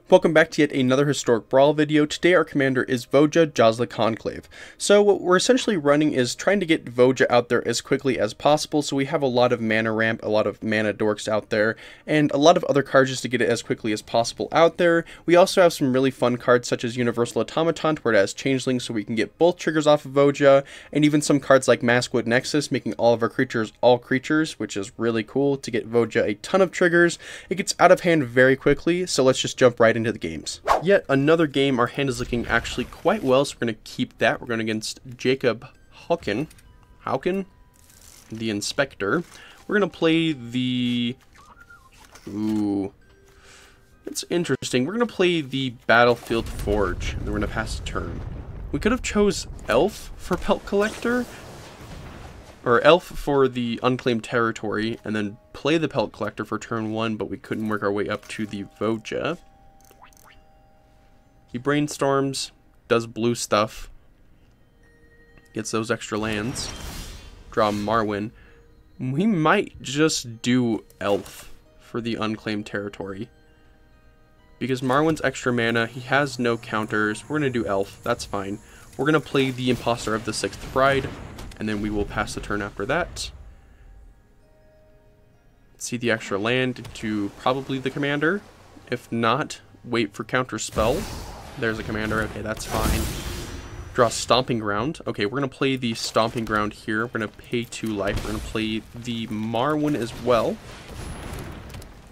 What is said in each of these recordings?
Welcome back to yet another historic Brawl video. Today our commander is Voja, Conclave. So what we're essentially running is trying to get Voja out there as quickly as possible, so we have a lot of mana ramp, a lot of mana dorks out there, and a lot of other cards just to get it as quickly as possible out there. We also have some really fun cards such as Universal Automaton, where it has Changeling, so we can get both triggers off of Voja, and even some cards like Maskwood Nexus, making all of our creatures all creatures, which is really cool to get Voja a ton of triggers. It gets out of hand very quickly, so let's just jump right into the games. Yet another game, our hand is looking actually quite well, so we're going to keep that. We're going against Jacob Hauken, the Inspector. We're going to play the... Ooh. It's interesting. We're going to play the Battlefield Forge, and then we're going to pass a turn. We could have chose Elf for Pelt Collector, or Elf for the Unclaimed Territory, and then play the Pelt Collector for turn 1, but we couldn't work our way up to the Voja. He brainstorms, does blue stuff, gets those extra lands, draw Marwyn. We might just do Elf for the Unclaimed Territory. Because Marwyn's extra mana, he has no counters. We're going to do Elf, that's fine. We're going to play the Imposter of the Sixth Bride, and then we will pass the turn after that. See the extra land to probably the commander. If not, wait for counter spell. There's a commander. Okay, that's fine. Draw Stomping Ground. Okay, we're going to play the Stomping Ground here. We're going to pay 2 life. We're going to play the Marwyn as well.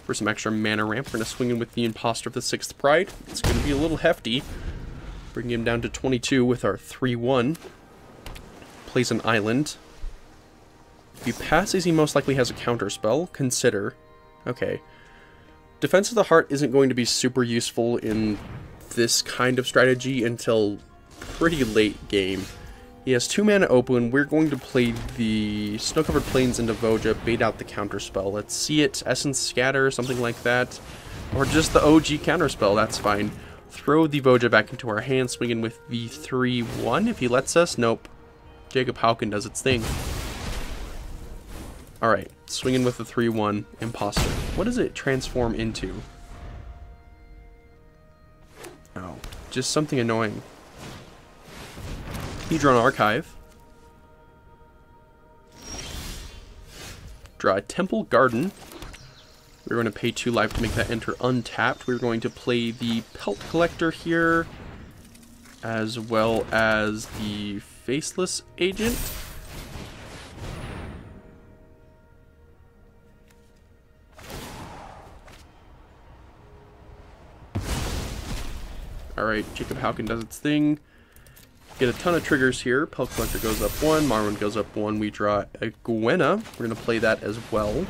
For some extra mana ramp, we're going to swing in with the Imposter of the Sixth Pride. It's going to be a little hefty. Bring him down to 22 with our 3-1. Plays an island. If he passes, he most likely has a counter spell. Consider. Okay. Defense of the Heart isn't going to be super useful in this kind of strategy until pretty late game. He has 2 mana open. We're going to play the Snow-Covered Plains into Voja, bait out the counter spell. Let's see it. Essence Scatter, something like that. Or just the OG counter spell, that's fine. Throw the Voja back into our hand, swing in with the 3-1 if he lets us. Nope. Jacob Hauken does its thing. Alright, swinging with the 3-1 Imposter. What does it transform into? Oh, just something annoying. You draw an Archive. Draw a Temple Garden. We're going to pay 2 life to make that enter untapped. We're going to play the Pelt Collector here, as well as the Faceless Agent. Alright, Jacob Hauken does its thing. Get a ton of triggers here. Pelt Collector goes up 1, Marwyn goes up 1. We draw a Gwenna. We're going to play that as well.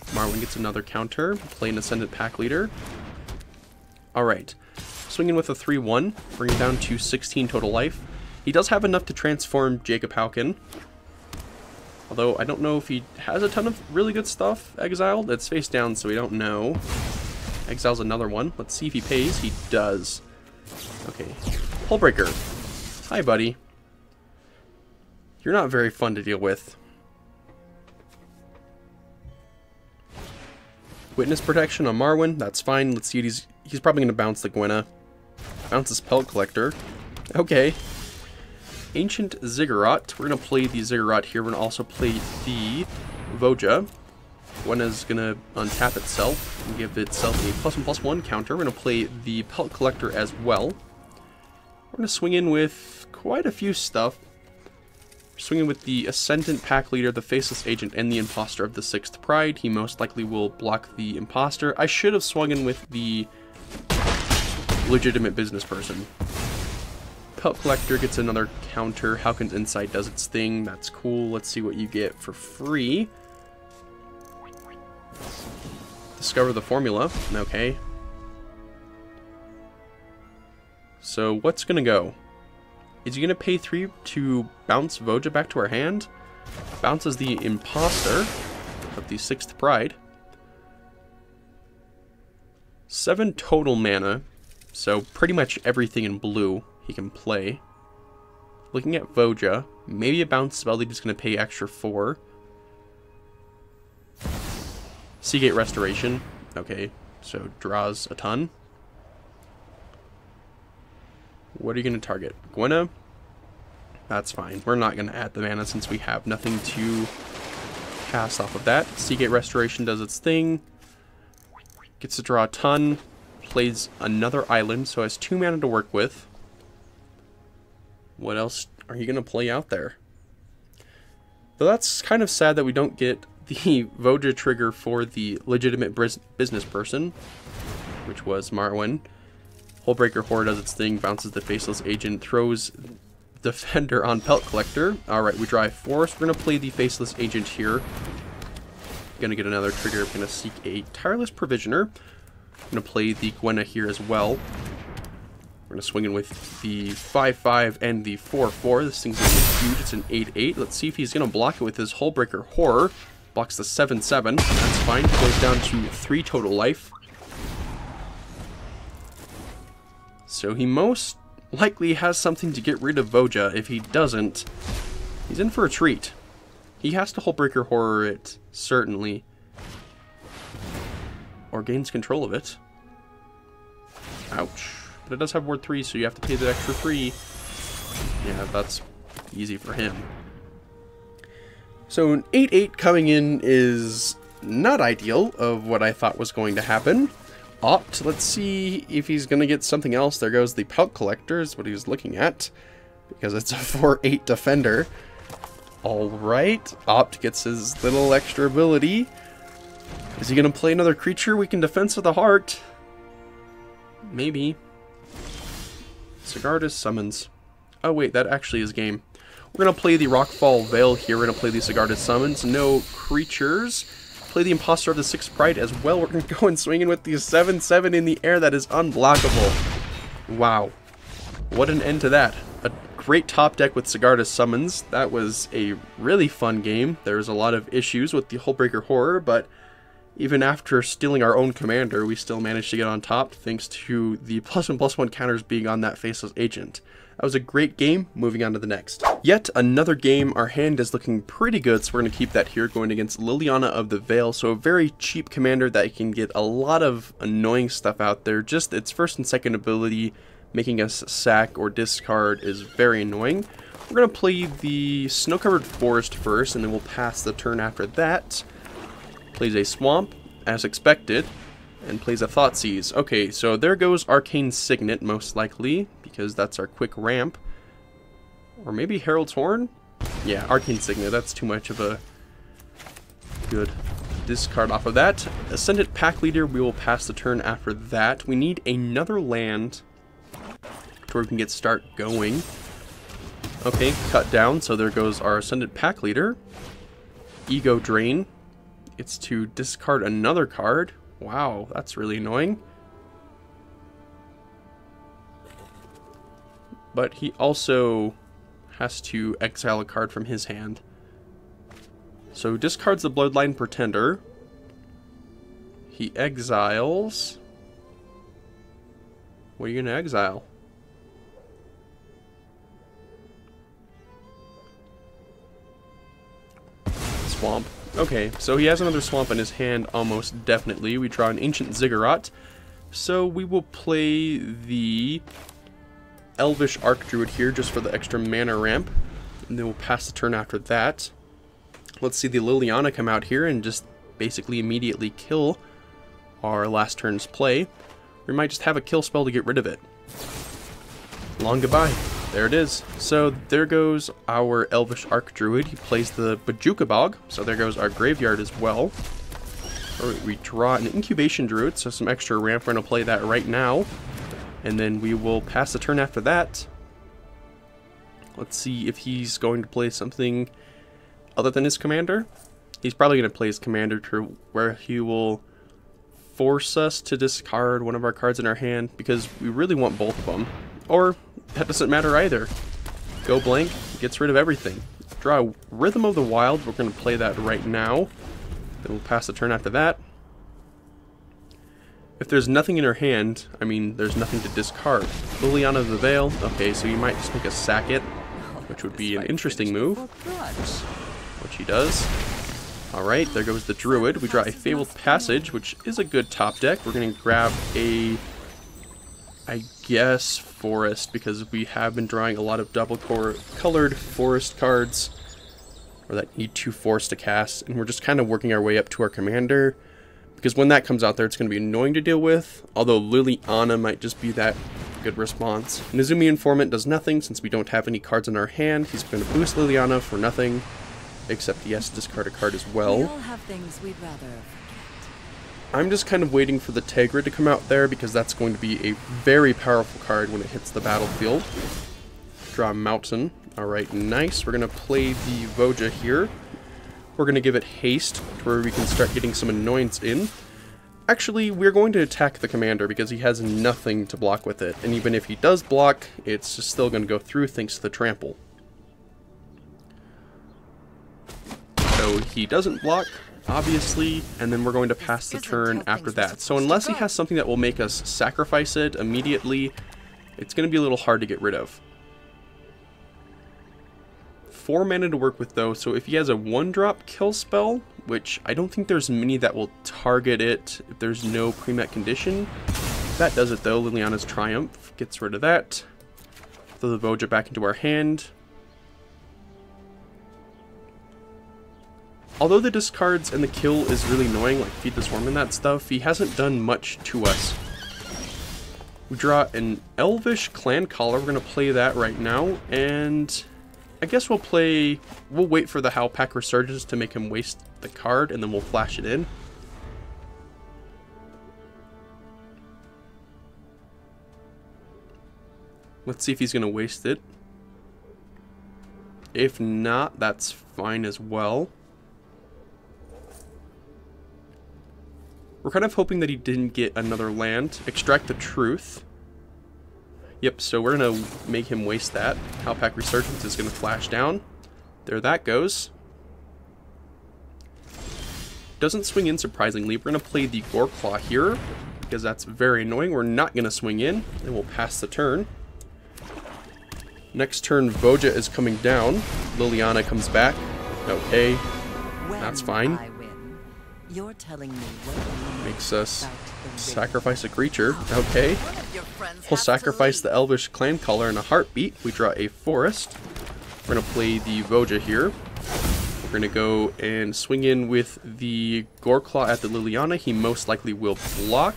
Marwyn gets another counter. Play an Ascendant Pack Leader. Alright. Swinging with a 3-1. Bring it down to 16 total life. He does have enough to transform Jacob Hauken. Although, I don't know if he has a ton of really good stuff exiled. It's face down, so we don't know. Exiles another one. Let's see if he pays. He does. Okay. Hullbreaker. Hi, buddy. You're not very fun to deal with. Witness Protection on Marwyn. That's fine. Let's see. He's probably going to bounce the Gwenna. Bounces Pelt Collector. Okay. Ancient Ziggurat. We're going to play the Ziggurat here. We're going to also play the Voja. Gwenna's going to untap itself and give itself a +1/+1 counter. We're going to play the Pelt Collector as well. We're going to swing in with quite a few stuff. Swinging with the Ascendant Pack Leader, the Faceless Agent, and the Imposter of the Sixth Pride. He most likely will block the Imposter. I should have swung in with the Legitimate Business Person. Pelt Collector gets another counter. Hauken's Insight does its thing. That's cool. Let's see what you get for free. Discover the Formula. Okay. So what's going to go? Is he going to pay 3 to bounce Voja back to our hand? Bounces the Imposter of the Sixth Pride. 7 total mana. So pretty much everything in blue he can play. Looking at Voja. Maybe a bounce spell that he's going to pay extra 4. Seagate Restoration. Okay. So draws a ton. What are you going to target? Gwenna? That's fine. We're not going to add the mana since we have nothing to cast off of that. Seagate Restoration does its thing. Gets to draw a ton. Plays another island, so has 2 mana to work with. What else are you going to play out there? Though that's kind of sad that we don't get the Voja trigger for the legitimate business person, which was Marwyn. Hullbreaker Horror does its thing, bounces the Faceless Agent, throws Defender on Pelt Collector. Alright, we drive Force. We're going to play the Faceless Agent here. Going to get another trigger. We're going to seek a Tireless Provisioner. I'm going to play the Gwenna here as well. We're going to swing in with the 5/5 and the 4/4. This thing's going to be huge. It's an 8/8. Let's see if he's going to block it with his Hullbreaker Horror. Blocks the 7/7. That's fine. Goes down to 3 total life. So he most likely has something to get rid of Voja. If he doesn't, he's in for a treat. He has to Hullbreaker Horror it, certainly. Or gains control of it. Ouch. But it does have Ward 3, so you have to pay the extra 3. Yeah, that's easy for him. So an 8/8 coming in is not ideal of what I thought was going to happen. Opt, let's see if he's going to get something else. There goes the Pelt Collector, is what he was looking at. Because it's a 4/8 defender. Alright, Opt gets his little extra ability. Is he going to play another creature? We can Defense of the Heart. Maybe. Sigardus Summons. Oh wait, that actually is game. We're going to play the Rockfall Veil here. We're going to play the Sigardus Summons. No creatures. Play the Imposter of the Sixth Pride as well. We're going to go and swing in with the 7/7 in the air. That is unblockable. Wow. What an end to that. A great top deck with Sigardus Summons. That was a really fun game. There was a lot of issues with the Hullbreaker Horror, but even after stealing our own commander, we still managed to get on top thanks to the +1/+1 counters being on that Faceless Agent. That was a great game. Moving on to the next. Yet another game. Our hand is looking pretty good, so we're going to keep that here going against Liliana of the Veil. So a very cheap commander that can get a lot of annoying stuff out there. Just its first and second ability, making us sack or discard, is very annoying. We're going to play the Snow-Covered Forest first, and then we'll pass the turn after that. Plays a Swamp, as expected, and plays a Thoughtseize. Okay, so there goes Arcane Signet, most likely, because that's our quick ramp. Or maybe Herald's Horn? Yeah, Arcane Signet, that's too much of a good discard off of that. Ascendant Pack Leader, we will pass the turn after that. We need another land to where we can get start going. Okay, cut down, so there goes our Ascendant Pack Leader. Ego Drain. It's to discard another card. Wow, that's really annoying. But he also has to exile a card from his hand. So discards the Bloodline Pretender. He exiles. What are you going to exile? Swamp. Okay, so he has another Swamp in his hand, almost definitely. We draw an Ancient Ziggurat. So we will play the Elvish Archdruid here, just for the extra mana ramp. And then we'll pass the turn after that. Let's see the Liliana come out here and just basically immediately kill our last turn's play. We might just have a kill spell to get rid of it. Long goodbye. There it is. So there goes our Elvish Archdruid. He plays the Bajuka Bog, so there goes our graveyard as well. We draw an Incubation Druid, so some extra ramp. We're going to play that right now. And then we will pass the turn after that. Let's see if he's going to play something other than his commander. He's probably going to play his commander to where he will force us to discard one of our cards in our hand, because we really want both of them. Or that doesn't matter either. Go blank, gets rid of everything. Draw Rhythm of the Wild. We're going to play that right now. Then we'll pass the turn after that. If there's nothing in her hand, I mean, there's nothing to discard. Liliana of the Veil. Okay, so you might just make a sack it, which would be an interesting move. Which he does. Alright, there goes the Druid. We draw a Fabled Passage, which is a good top deck. We're going to grab a, I guess, Forest, because we have been drawing a lot of double-colored Forest cards, or that need 2 Forest to cast, and we're just kind of working our way up to our commander, because when that comes out there, it's going to be annoying to deal with, although Liliana might just be that good response. Nezumi Informant does nothing, since we don't have any cards in our hand. He's going to boost Liliana for nothing. Except he has to discard a card as well. We all have things we'd rather forget. I'm just kind of waiting for the Tegra to come out there because that's going to be a very powerful card when it hits the battlefield. Draw Mountain. Alright, nice. We're going to play the Voja here. We're going to give it haste to where we can start getting some annoyance in. Actually, we're going to attack the commander because he has nothing to block with it. And even if he does block, it's just still going to go through thanks to the trample. So he doesn't block, obviously, and then we're going to pass the turn after that. So unless he has something that will make us sacrifice it immediately, it's going to be a little hard to get rid of. 4 mana to work with though, so if he has a 1-drop kill spell, which I don't think there's many that will target it if there's no pre-met condition. That does it though. Liliana's Triumph gets rid of that. Throw the Voja back into our hand. Although the discards and the kill is really annoying, like Feed the Swarm and that stuff, he hasn't done much to us. We draw an Elvish Clan Caller. We're going to play that right now, and I guess we'll wait for the Howlpack Resurgence to make him waste the card, and then we'll flash it in. Let's see if he's going to waste it. If not, that's fine as well. We're kind of hoping that he didn't get another land. Extract the Truth. Yep, so we're going to make him waste that. Howlpack Resurgence is going to flash down. There that goes. Doesn't swing in, surprisingly. We're going to play the Goreclaw here, because that's very annoying. We're not going to swing in, and we'll pass the turn. Next turn, Voja is coming down. Liliana comes back. Okay, that's fine. You're telling me what makes us sacrifice a creature. Okay. We'll sacrifice the Elvish Clan Caller in a heartbeat. We draw a Forest. We're going to play the Voja here. We're going to go and swing in with the Goreclaw at the Liliana. He most likely will block,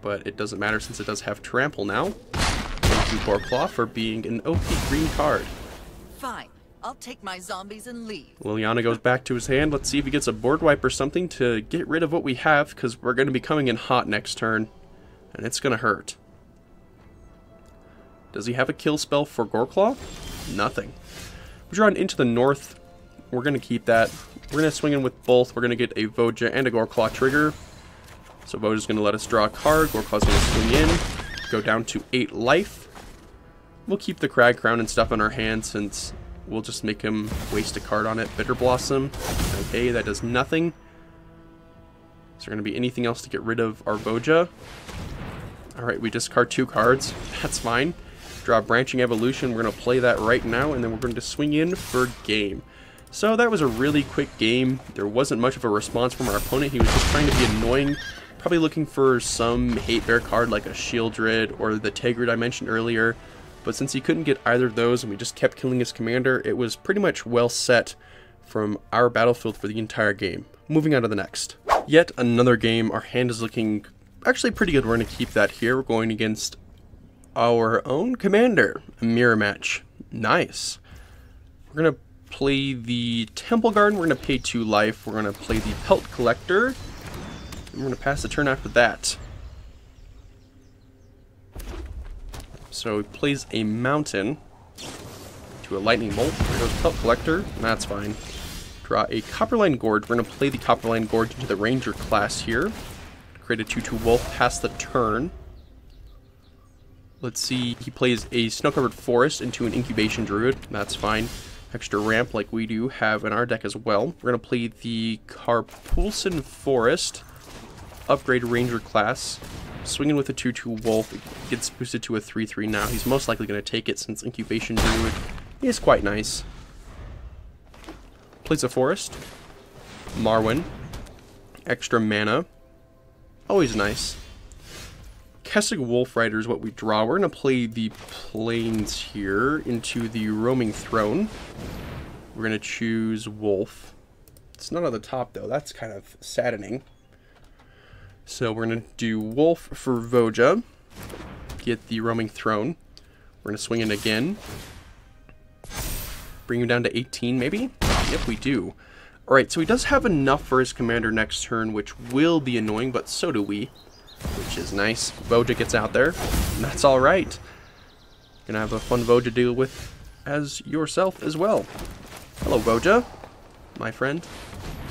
but it doesn't matter since it does have Trample now. Thank you, Goreclaw, for being an OP green card. Fine. I'll take my zombies and leave. Liliana goes back to his hand. Let's see if he gets a board wipe or something to get rid of what we have, because we're going to be coming in hot next turn, and it's going to hurt. Does he have a kill spell for Goreclaw? Nothing. We draw an Into the North. We're going to keep that. We're going to swing in with both. We're going to get a Voja and a Goreclaw trigger. So Voja's going to let us draw a card. Goreclaw's going to swing in, go down to 8 life. We'll keep the Crag Crown and stuff in our hand since we'll just make him waste a card on it. Bitter Blossom. Okay, that does nothing. Is there going to be anything else to get rid of our Voja? Alright, we discard 2 cards. That's fine. Draw Branching Evolution. We're going to play that right now, and then we're going to swing in for game. So that was a really quick game. There wasn't much of a response from our opponent. He was just trying to be annoying. Probably looking for some hate bear card like a Shieldred or the Tigrid I mentioned earlier. But since he couldn't get either of those and we just kept killing his commander, it was pretty much well set from our battlefield for the entire game. Moving on to the next. Yet another game. Our hand is looking actually pretty good. We're going to keep that here. We're going against our own commander. A mirror match. Nice. We're going to play the Temple Garden. We're going to pay 2 life. We're going to play the Pelt Collector. And we're going to pass the turn after that. So he plays a Mountain to a Lightning Bolt. There goes Pelt Collector, and that's fine. Draw a Copperline Gorge. We're going to play the Copperline Gorge into the Ranger class here. Create a 2/2 Wolf, pass the turn. Let's see, he plays a Snow-Covered Forest into an Incubation Druid. That's fine. Extra ramp like we do have in our deck as well. We're going to play the Carpulson Forest. Upgrade Ranger class. Swinging with a 2/2 Wolf. It gets boosted to a 3/3 now. He's most likely going to take it since Incubation Druid is quite nice. Plays a Forest. Marwyn. Extra mana. Always nice. Kessig Wolf Rider is what we draw. We're going to play the Plains here into the Roaming Throne. We're going to choose Wolf. It's not on the top, though. That's kind of saddening. So we're going to do Wolf for Voja. Get the Roaming Throne. We're going to swing it again. Bring him down to 18, maybe? Yep, we do. Alright, so he does have enough for his commander next turn, which will be annoying, but so do we. Which is nice. Voja gets out there. And that's alright. Gonna have a fun Voja to deal with as yourself as well. Hello, Voja. My friend.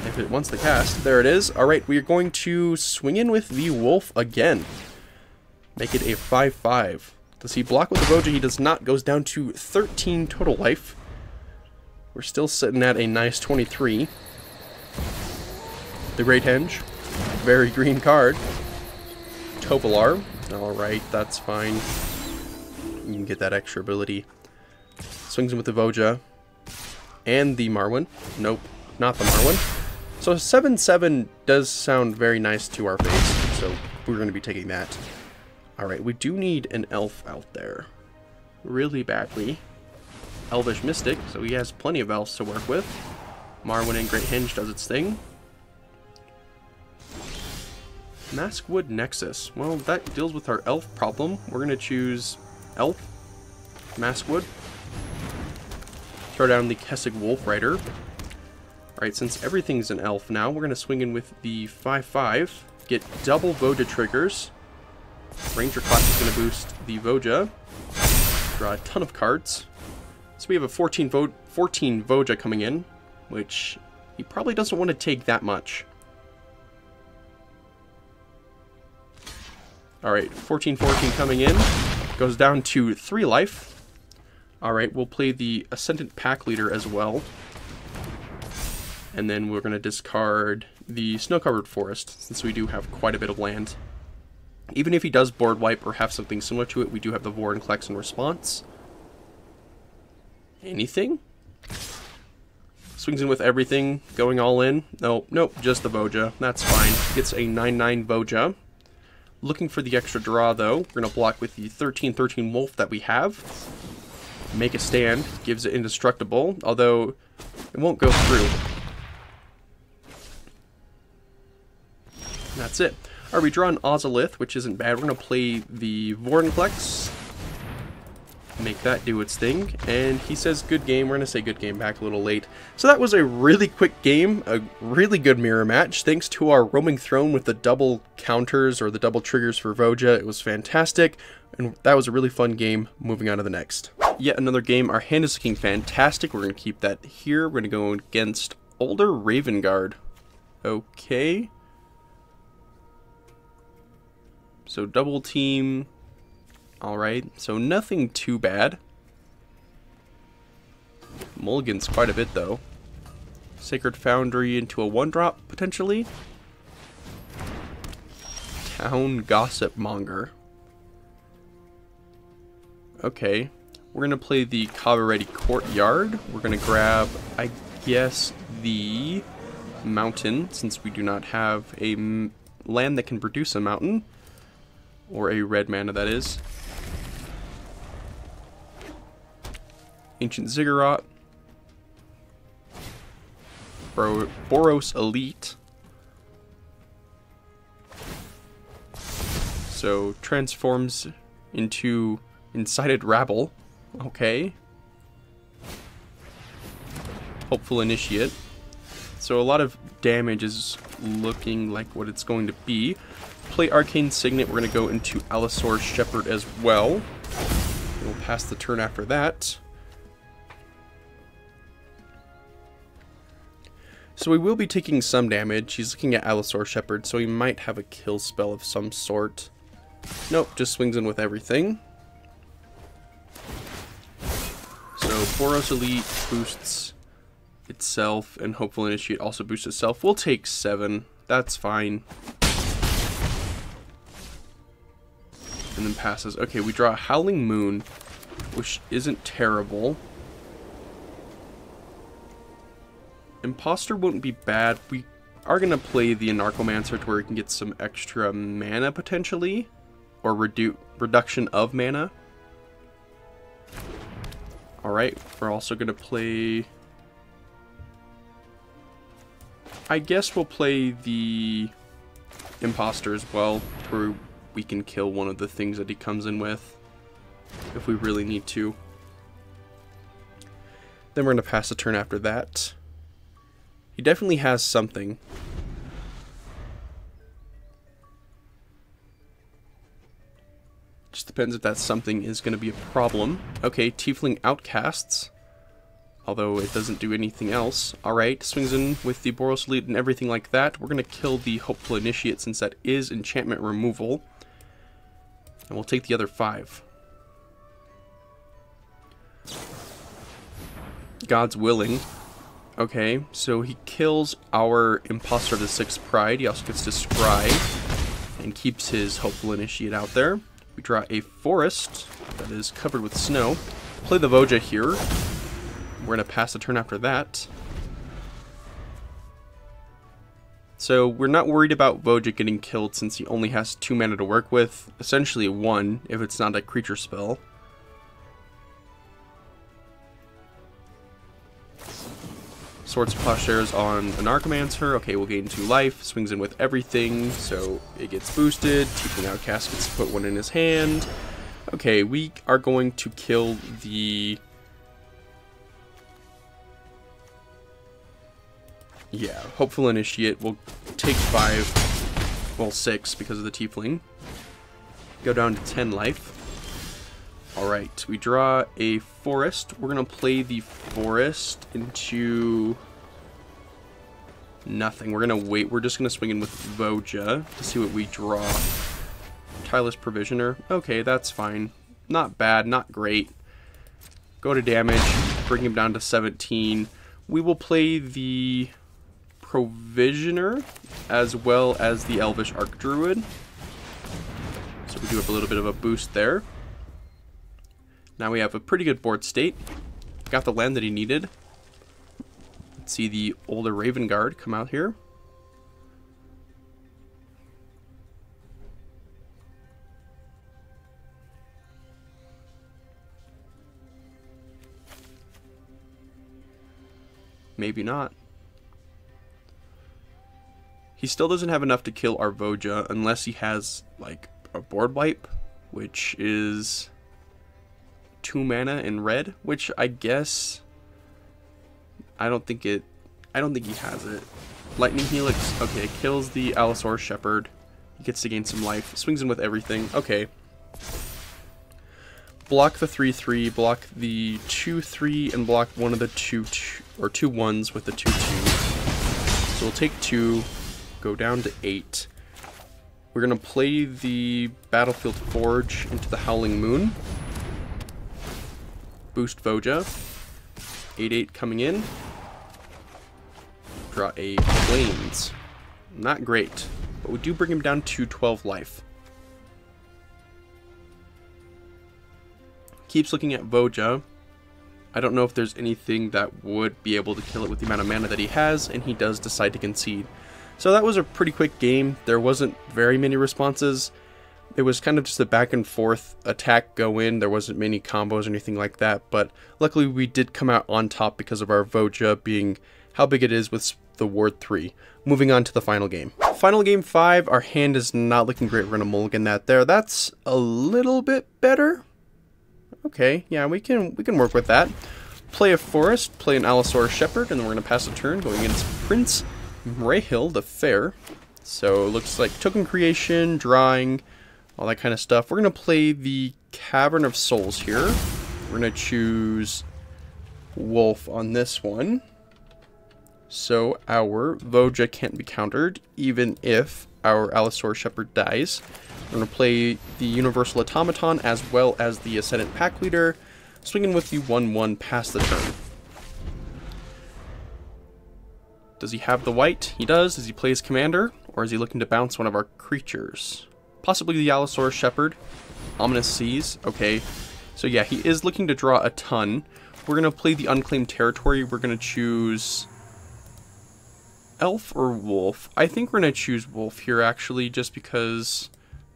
If it wants to cast. There it is. Alright, we are going to swing in with the Wolf again. Make it a 5/5. Does he block with the Voja? He does not. Goes down to 13 total life. We're still sitting at a nice 23. The Great Henge. Very green card. Topolar. Alright, that's fine. You can get that extra ability. Swings in with the Voja. And the Marwyn. Nope, not the Marwyn. So 7/7 does sound very nice to our face. So we're going to be taking that. Alright, we do need an elf out there. Really badly. Elvish Mystic, so he has plenty of elves to work with. Marwyn and Great Henge does its thing. Maskwood Nexus. Well, that deals with our elf problem. We're going to choose elf. Maskwood. Throw down the Kessig Wolf Rider. Alright, since everything's an elf now, we're going to swing in with the 5/5. Get double Voja triggers. Ranger class is going to boost the Voja. Draw a ton of cards. So we have a 14 Voja coming in, which he probably doesn't want to take that much. Alright, 14/14 coming in. Goes down to 3 life. Alright, we'll play the Ascendant Pack Leader as well. And then we're going to discard the Snow-Covered Forest, since we do have quite a bit of land. Even if he does board wipe or have something similar to it, we do have the Vorinclex in response. Anything? Swings in with everything, going all in. Nope, just the Voja. That's fine. Gets a 9/9 Voja. Looking for the extra draw, though. We're going to block with the 13/13 Wolf that we have. Make a stand. Gives it indestructible, although it won't go through. And that's it. Alright, we draw an Ozolith, which isn't bad. We're going to play the Vorinclex. Make that do its thing. And he says good game. We're going to say good game back a little late. So that was a really quick game. A really good mirror match. Thanks to our Roaming Throne with the double counters or the double triggers for Voja. It was fantastic. And that was a really fun game. Moving on to the next. Yet another game. Our hand is looking fantastic. We're going to keep that here. We're going to go against Older Ravenguard. Okay. So double team. Alright, so nothing too bad. Mulligan's quite a bit though. Sacred Foundry into a 1-drop potentially. Town Gossip Monger. Okay, we're going to play the Cabaret Courtyard. We're going to grab, I guess, the mountain, since we do not have a land that can produce a mountain. Or a red mana, that is. Ancient Ziggurat. Boros Elite. So, transforms into Incited Rabble. Okay. Hopeful Initiate. So a lot of damage is looking like what it's going to be. Play Arcane Signet. We're going to go into Allosaur's Shepherd as well. We'll pass the turn after that. So we will be taking some damage. He's looking at Allosaur Shepherd, so he might have a kill spell of some sort. Nope, just swings in with everything. So Boros Elite boosts itself, and Hopeful Initiate also boosts itself. We'll take 7. That's fine. And then passes. Okay, we draw a Howling Moon, which isn't terrible. Imposter wouldn't be bad. We are going to play the Anarchomancer to where we can get some extra mana potentially. Or reduction of mana. Alright, we're also going to play... I guess we'll play the Imposter as well, where we can kill one of the things that he comes in with, if we really need to. Then we're going to pass a turn after that. He definitely has something. Just depends if that something is going to be a problem. Okay, Tiefling Outcasts. Although it doesn't do anything else. Alright, swings in with the Boros Elite and everything like that. We're going to kill the Hopeful Initiate since that is enchantment removal. And we'll take the other 5. God's Willing. Okay, so he kills our Imposter of the 6th Pride. He also gets to Scry and keeps his Hopeful Initiate out there. We draw a Forest that is covered with snow. Play the Voja here. We're going to pass a turn after that. So we're not worried about Voja getting killed since he only has 2 mana to work with. Essentially 1 if it's not a creature spell. Swords of Plowshares on Anarchomancer. Okay, we'll gain 2 life. Swings in with everything, so it gets boosted. Tiefling Outcast gets to put 1 in his hand. Okay, we are going to kill the... Yeah, Hopeful Initiate. We'll take 5, well 6 because of the Tiefling. Go down to 10 life. Alright, we draw a Forest. We're going to play the Forest into nothing. We're going to wait. We're just going to swing in with Voja to see what we draw. Tireless Provisioner. Okay, that's fine. Not bad, not great. Go to damage, bring him down to 17. We will play the Provisioner as well as the Elvish Archdruid. So we do have a little bit of a boost there. Now we have a pretty good board state. Got the land that he needed. Let's see the older Raven Guard come out here. Maybe not. He still doesn't have enough to kill our Voja unless he has like a board wipe, which is 2 mana in red, which I guess I don't think he has it. Lightning Helix, okay, kills the Allosaurus Shepherd. He gets to gain some life. Swings in with everything. Okay. Block the 3/3, block the 2/3, and block one of the 2 1s with the 2/2. So we'll take 2, go down to 8. We're gonna play the Battlefield Forge into the Howling Moon. Boost Voja. 8/8 coming in. Draw a Plains. Not great, but we do bring him down to 12 life. Keeps looking at Voja. I don't know if there's anything that would be able to kill it with the amount of mana that he has, and he does decide to concede. So that was a pretty quick game. There wasn't very many responses. It was kind of just a back and forth attack go in. There wasn't many combos or anything like that, but luckily we did come out on top because of our Voja being how big it is with the Ward 3. Moving on to the final game. Final game 5, our hand is not looking great. We're going to mulligan that there. That's a little bit better. Okay, yeah, we can work with that. Play a Forest, play an Allosaurus Shepherd, and then we're going to pass a turn going against Prince Mrahil the Fair. So it looks like token creation, drawing, all that kind of stuff. We're going to play the Cavern of Souls here. We're going to choose Wolf on this one. So our Voja can't be countered, even if our Allosaurus Shepherd dies. We're going to play the Universal Automaton as well as the Ascendant Pack Leader, swinging with the 1/1 past the turn. Does he have the white? He does. Does he play his commander? Or is he looking to bounce one of our creatures? Possibly the Allosaurus Shepherd. Ominous Seas. Okay. So yeah, he is looking to draw a ton. We're going to play the Unclaimed Territory. We're going to choose Elf or Wolf? I think we're going to choose Wolf here, actually, just because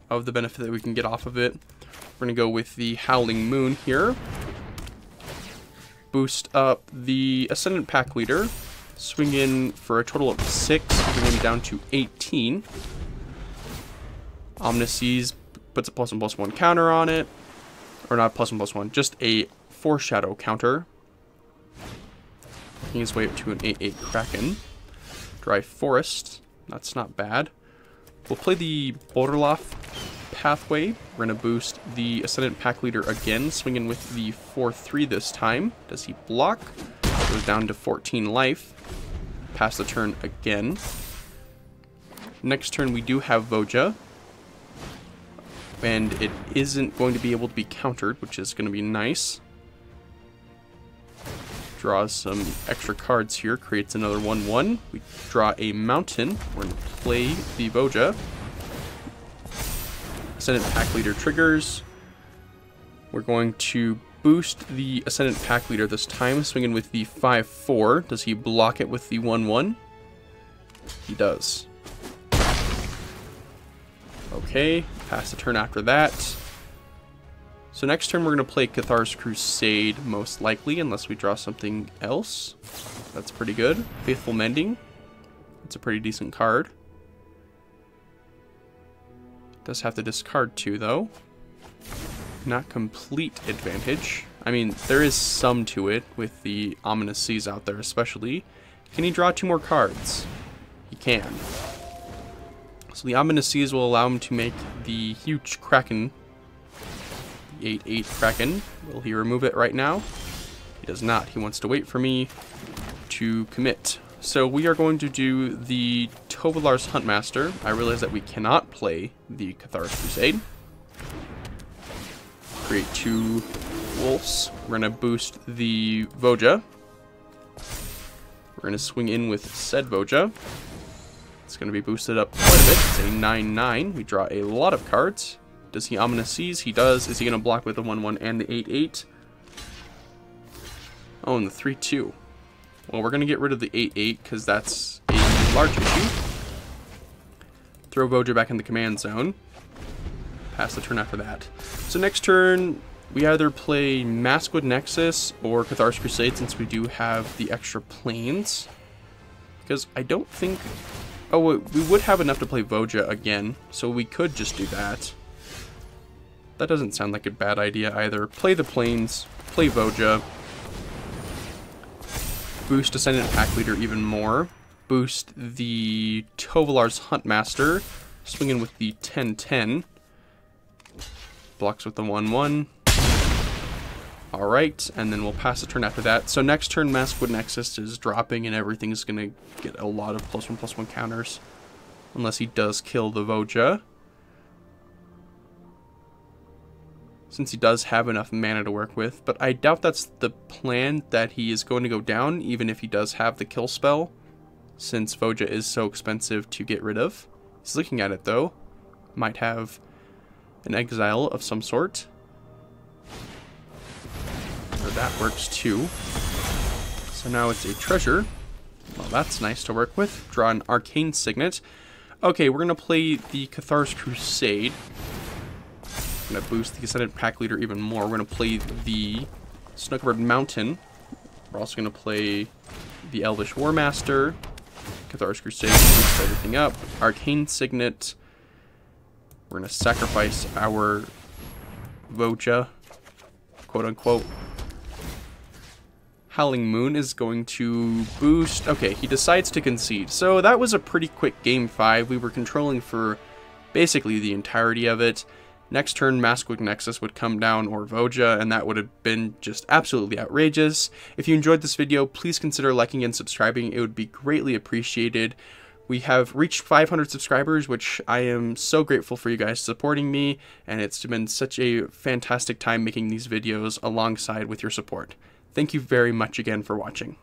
of the benefit that we can get off of it. We're going to go with the Howling Moon here. Boost up the Ascendant Pack Leader. Swing in for a total of 6, bring him down to 18. Omniscience puts a +1/+1 counter on it. Or not +1/+1, just a Foreshadow counter. Making his way up to an 8/8 Kraken. Dry Forest, that's not bad. We'll play the Borderloff pathway. We're going to boost the Ascendant Pack Leader again, swinging with the 4/3 this time. Does he block? Goes down to 14 life. Pass the turn again. Next turn we do have Voja. And it isn't going to be able to be countered, which is going to be nice. Draws some extra cards here, creates another 1/1. We draw a mountain. We're going to play the Voja. Ascendant Pack Leader triggers. We're going to boost the Ascendant Pack Leader this time, swinging with the 5/4. Does he block it with the 1/1? He does. Okay, pass the turn after that. So next turn we're going to play Cathar's Crusade, most likely, unless we draw something else. That's pretty good. Faithful Mending. It's a pretty decent card. Does have to discard 2, though. Not complete advantage. I mean, there is some to it with the Ominous Seas out there, especially. Can he draw 2 more cards? He can. So the Ominous Seas will allow him to make the huge Kraken. The 8/8 Kraken. Will he remove it right now? He does not. He wants to wait for me to commit. So we are going to do the Tovolar's Huntmaster. I realize that we cannot play the Cathar's Crusade. Create 2 wolves. We're going to boost the Voja. We're going to swing in with said Voja. It's going to be boosted up quite a bit. It's a 9/9. We draw a lot of cards. Does he Ominous Seas? He does. Is he going to block with the 1/1 and the 8/8? Oh, and the 3/2. Well, we're going to get rid of the 8/8 because that's a large issue. Throw Voja back in the command zone. Pass the turn after that. So next turn, we either play Maskwood Nexus or Cathar's Crusade, since we do have the extra planes. Because I don't think... Oh, we would have enough to play Voja again, so we could just do that. That doesn't sound like a bad idea either. Play the planes, play Voja. Boost Ascendant Pack Leader even more. Boost the Tovolar's Huntmaster. Swing in with the 10/10. Blocks with the 1/1. Alright, and then we'll pass the turn after that. So next turn, Maskwood Nexus is dropping, and everything's going to get a lot of +1/+1 counters. Unless he does kill the Voja. Since he does have enough mana to work with. But I doubt that's the plan, that he is going to go down, even if he does have the kill spell. Since Voja is so expensive to get rid of. He's looking at it, though. Might have an exile of some sort. So that works too. So now it's a treasure. Well, that's nice to work with. Draw an Arcane Signet. Okay, we're going to play the Cathar's Crusade. I'm going to boost the Ascendant Pack Leader even more. We're going to play the Snookerbird Mountain. We're also going to play the Elvish Warmaster. Cathar's Crusade, boost everything up. Arcane Signet. We're going to sacrifice our Voja, quote unquote. Howling Moon is going to boost. Okay, he decides to concede. So that was a pretty quick game 5. We were controlling for basically the entirety of it. Next turn, Maskwood Nexus would come down, or Voja, and that would have been just absolutely outrageous. If you enjoyed this video, please consider liking and subscribing. It would be greatly appreciated. We have reached 500 subscribers, which I am so grateful for you guys supporting me, and it's been such a fantastic time making these videos alongside with your support. Thank you very much again for watching.